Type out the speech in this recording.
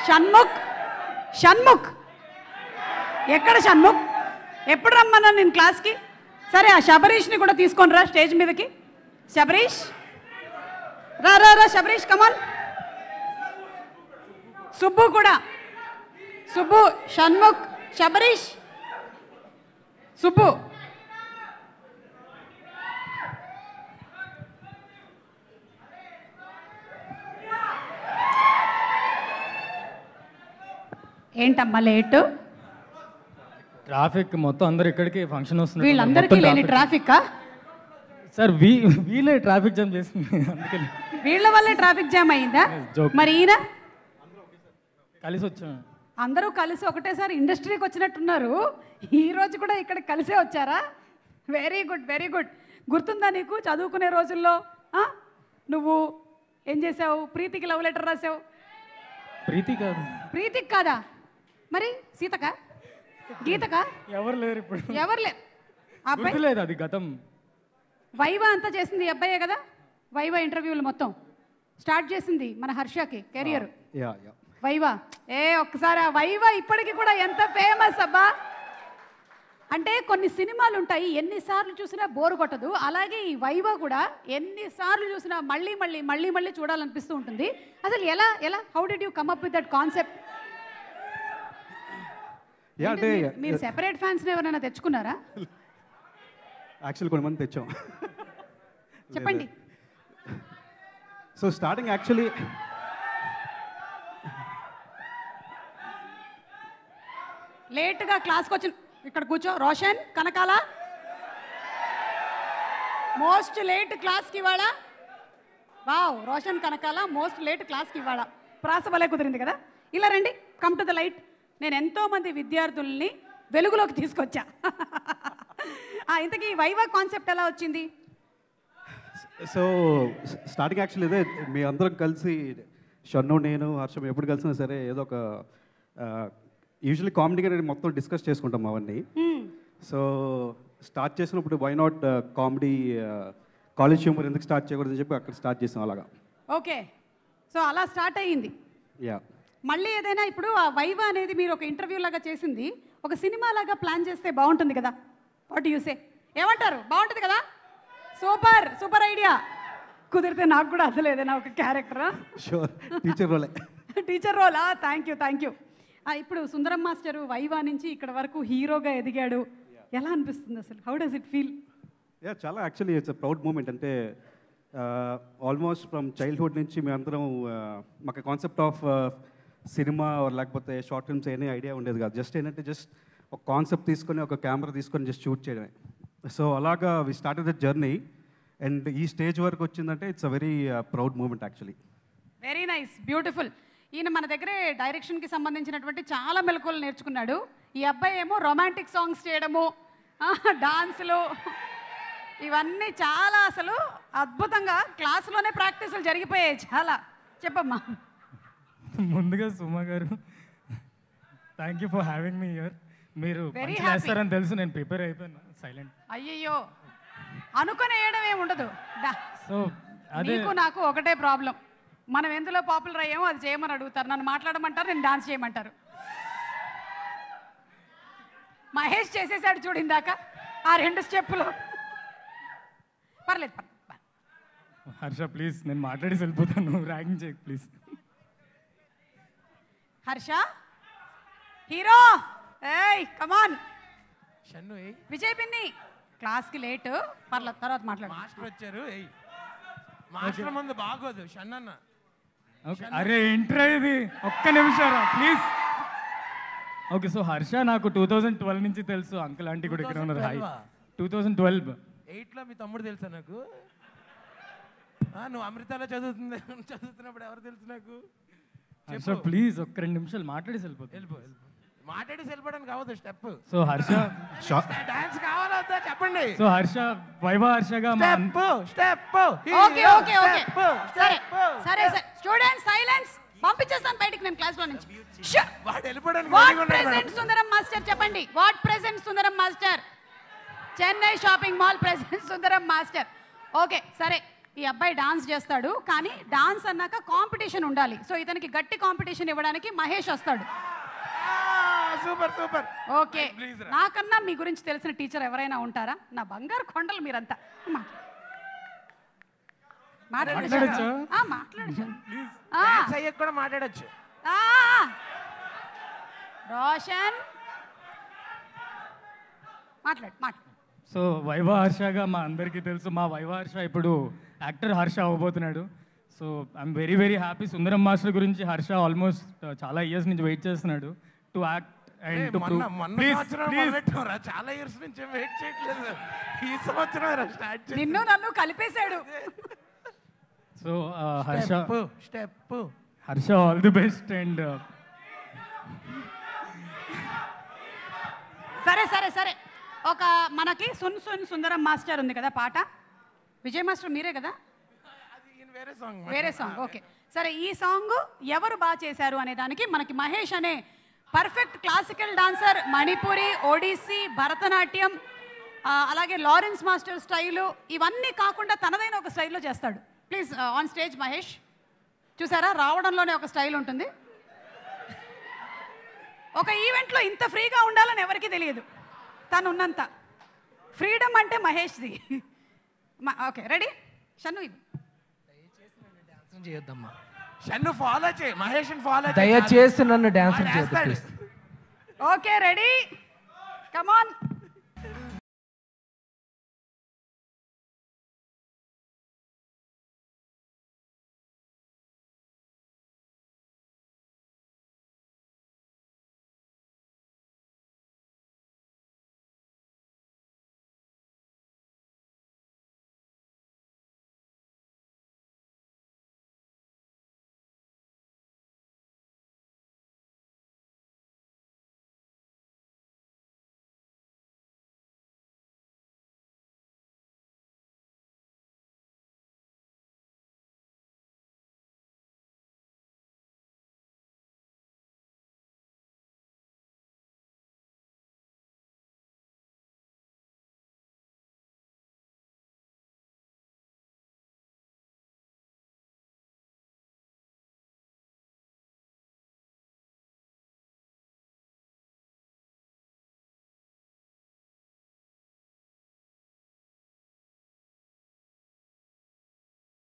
షణ్ముఖ్ షణ్ముఖ్ ఎక్కడ షణ్ముఖ్? ఎప్పుడు రమ్మన్నా నేను క్లాస్కి? సరే ఆ శబరీష్ని కూడా తీసుకొని రా స్టేజ్ మీదకి. శబరీష్ రా రా రా శబరీష్ కమాన్. సుబ్బు కూడా, సుబ్బు, షణ్ముఖ్, శబరీష్, సుబ్బు. ఏంటమ్మా లేటు? ట్రాఫిక్ మొత్తం అందరు ఇక్కడికి ఫంక్షన్ వస్తుంది. వీళ్ళందరికీ లేని ట్రాఫిక్ సార్ వీళ్ళే ట్రాఫిక్ జామ్ చేస్తుంది అందుకని. వీళ్ళ వల్లే ట్రాఫిక్ జామ్ అయిందా? మరి ఈయన కలిసి వచ్చాం. అందరూ కలిసి ఒకటేసారి ఇండస్ట్రీకి వచ్చినట్టున్నారు. ఈ రోజు కూడా ఇక్కడ కలిసే వచ్చారా? Very good very good. గుర్తుందా నీకు చదువుకునే రోజుల్లో నువ్వు ఏం చేసావు? ప్రీతికి లవ్ లెటర్ రాసావు. ప్రీతి కాదు. ప్రీతికి కాదా? మరి సీతకా, గీతకా? ఎవరు లేరు ఇప్పుడు. ఎవరు లేరు. అబ్బాయి లేదు, అది గతం. వైవా అంతా చేసింది ఈ అబ్బాయే కదా. వైవా ఇంటర్వ్యూలు మొత్తం స్టార్ట్ చేసింది మన హర్షకి కెరియర్. వైవా ఒక్కసారి ఆ వైవా ఇప్పటికీ కూడా ఎంత ఫేమస్ అబ్బా. అంటే కొన్ని సినిమాలు ఉంటాయి ఎన్నిసార్లు చూసినా బోరు కొట్టదు. అలాగే ఈ వైవా కూడా ఎన్నిసార్లు చూసినా మళ్ళీ మళ్ళీ మళ్ళీ మళ్ళీ చూడాలనిపిస్తూ ఉంటుంది. అసలు ఎలా ఎలా how did you come up with that concept? మీరు సెపరేట్ ఫ్యాన్స్ ఎవరైనా తెచ్చుకున్నారా? యాక్చువల్లీ కొంతమంది తెచ్చాం. చెప్పండి. సో స్టార్టింగ్ యాక్చువల్లీ లేట్గా క్లాస్కి వచ్చిన ఇక్కడ కూర్చో. రోషన్ కనకాల మోస్ట్ లేట్ క్లాస్కి ఇవాళ. Wow, Roshan Kanakala most late క్లాస్కి ఇవాళ. ప్రాస భలే కుదిరింది కదా. ఇలా రండి, కమ్ టు ద లైట్. నేను ఎంతోమంది విద్యార్థుల్ని వెలుగులోకి తీసుకొచ్చా. ఇంతకీ వైవా కాన్సెప్ట్ ఎలా వచ్చింది? సో స్టార్టింగ్ యాక్చువల్లీ ఇదే, మీ అందరం కలిసి షన్ను, నేను, హర్షం ఎప్పుడు కలిసినా సరే ఏదో ఒక యూజువల్లీ కామెడీగా మొత్తం డిస్కస్ చేసుకుంటాం అవన్నీ. సో స్టార్ట్ చేసినప్పుడు why not comedy, college humour ఎందుకు స్టార్ట్ చేయకూడదని చెప్పి అక్కడ స్టార్ట్ చేసాం అలాగా. ఓకే, సో అలా స్టార్ట్ అయ్యింది. యా, మళ్ళీ ఏదైనా ఇప్పుడు ఆ వైవా అనేది మీరు ఒక ఇంటర్వ్యూ లాగా చేసింది ఒక సినిమా లాగా ప్లాన్ చేస్తే బాగుంటుంది కదా. What you say? ఏమంటారు? బాగుంటుంది కదా. Super super idea. కుదిరితే నాకు కూడా అసలు ఏదైనా ఒక క్యారెక్టర్. షూర్, టీచర్ రోలే. టీచర్ రోలా? Thank you thank you. ఇప్పుడు సుందరం మాస్టర్ వైవా నుంచి ఇక్కడ వరకు హీరోగా ఎదిగాడు. ఎలా అనిపిస్తుంది అసలు? How does it feel? Yeah, చాలా actually it's a proud moment. అంటే ఆల్మోస్ట్ ఫ్రమ్ చైల్డ్హుడ్ నుంచి మేమందరం మాకు కాన్సెప్ట్ ఆఫ్ సినిమా లేకపోతే షార్ట్ ఫిల్మ్స్ ఏమీ ఐడియా ఉండేది కాదు. జస్ట్ ఏంటంటే జస్ట్ ఒక కాన్సెప్ట్ తీసుకొని ఒక కెమెరా తీసుకొని జస్ట్ షూట్ చేయడమే. సో అలాగా we started the journey and ఈ స్టేజ్ వరకు వచ్చిందంటే it's a very proud moment actually. Very nice, beautiful. ఈయన మన దగ్గరే డైరెక్షన్కి సంబంధించినటువంటి చాలా మెలకువలు నేర్చుకున్నాడు. ఈ అబ్బాయి ఏమో రొమాంటిక్ సాంగ్స్ చేయడము, డాన్సులు, ఇవన్నీ చాలా అసలు అద్భుతంగా క్లాసులోనే ప్రాక్టీసులు జరిగిపోయాయి చాలా. చెప్పమ్మా. ముందుగా సుమా గారు, thank you for having me here. మీరు చేస్తారని తెలుసు, నేను ప్రిపేర్ అయిపోయాను. సైలెంట్. అయ్యయ్యో, అనుకుని వేయడం ఏమి ఉండదు. సో నీకు నాకు ఒకటే ప్రాబ్లం, మనం ఎందులో పాపులర్ అయ్యామో అది చేయమని అడుగుతారు. నన్ను మాట్లాడమంటారు, నేను డాన్స్ చేయమంటారు. మహేష్ చేసేసాడు చూడు ఇందాక ఆ 2 స్టెప్పులు. పర్లేదు పర్లేదు. హర్ష ప్లీజ్, నేను మాట్లాడి వెళ్ళిపోతాను. ర్యాగింగ్ చేయకు ప్లీజ్. హర్ష హీరో, ఏయ్ కమాన్. షన్ను విజయ్ పిన్ని క్లాస్కి లేట్, పర్లేదు తర్వాత మాట్లాడు. మాస్టర్ వచ్చారు. మాస్టర్ ముందు బాగోదు షన్నన్న. అరే ఇంట్రా ఇది, ఒక్క నిమిషం ప్లీజ్. ఓకే, సో హర్ష నాకు 2012 నుంచి తెలుసు. అంకుల్ ఆంటీ కూడా ఇక్కడ ఉన్నారు. హాయ్. 2012 8లో మీ తమ్ముడు తెలుసా నాకు? నువ్వు అమృతాలో చదువుతున్నప్పుడు ఎవరు తెలుసు నాకు? హర్ష ప్లీజ్ ఒక్క 2 నిమిషాలు మాట్లాడి వెళ్ళిపో. మాట్లాడి వెళ్ళిపోవడానికి కావద్దు స్టెప్. సో హర్ష డాన్స్ కావాలా వద్దా చెప్పండి. సో హర్ష వైవా హర్షగా స్టెప్. ఓకే ఓకే ఓకే, సరే సరే సరే. Students silence. పంపించేస్తాను బయటికి నేను క్లాస్ లో నుంచి. వాడు వెళ్ళిపోవడానికి వాట్ ప్రెజెంట్ సుందరం మాస్టర్ చెప్పండి. What present Sundaram master? Chennai shopping mall present Sundaram master. Okay సరే, ఈ అబ్బాయి డాన్స్ చేస్తాడు, కానీ డాన్స్ అన్నాక కాంపిటీషన్ ఉండాలి. సో ఇతనికి గట్టి కాంపిటీషన్ ఇవ్వడానికి మహేష్ వస్తాడు. Super super. ఓకే, నాకన్నా మీ గురించి తెలిసిన టీచర్ ఎవరైనా ఉంటారా? నా బంగారు కొండలు మీరంతా. మాట్లాడచ్చు కూడా మాట్లాడచ్చు. రోషన్ మాట్లాడు. సో వైవా హర్షగా మా అందరికీ తెలుసు. మా వైవా హర్ష ఇప్పుడు యాక్టర్ హర్ష అవ్వబోతున్నాడు. So I'm very very happy. Sundaram master గురించి హర్ష ఆల్మోస్ట్ చాలా ఇయర్స్ నుంచి వెయిట్ చేస్తున్నాడు to act and to prove. చాలా ఇయర్స్ నుంచి వెయిట్ చేయట్లేదు, ఈ సంవత్సరం స్టార్ట్ చేసి నిన్ను నన్ను కలిపేశాడు. So Harsha step Harsha all the best. And సరే సరే సరే, ఒక మనకి సున్ సున్ సుందరం మాస్టర్ ఉంది కదా పాట. విజయ్ మాస్టర్ మీరే కదా? వేరే సాంగ్. ఓకే సరే, ఈ సాంగ్ ఎవరు బాగా చేశారు అనే దానికి మనకి మహేష్ అనే perfect classical dancer, Manipuri, Odissi, Bharatanatyam, అలాగే లారెన్స్ మాస్టర్ స్టైలు, ఇవన్నీ కాకుండా తనదైన ఒక స్టైల్లో చేస్తాడు. Please on stage Mahesh. చూసారా, రావడంలోనే ఒక స్టైల్ ఉంటుంది. ఒక ఈవెంట్లో ఇంత ఫ్రీగా ఉండాలని ఎవరికీ తెలియదు. తను ఉన్నంత ఫ్రీడమ్ అంటే మహేష్ది. Okay ready Shannu? చేయొద్దమ్మా, షన్ను ఫాలో చేయి, మహేష్ ఫాలో దయచేసి నన్ను డాన్స్ చేయొద్దు. Okay ready, come on.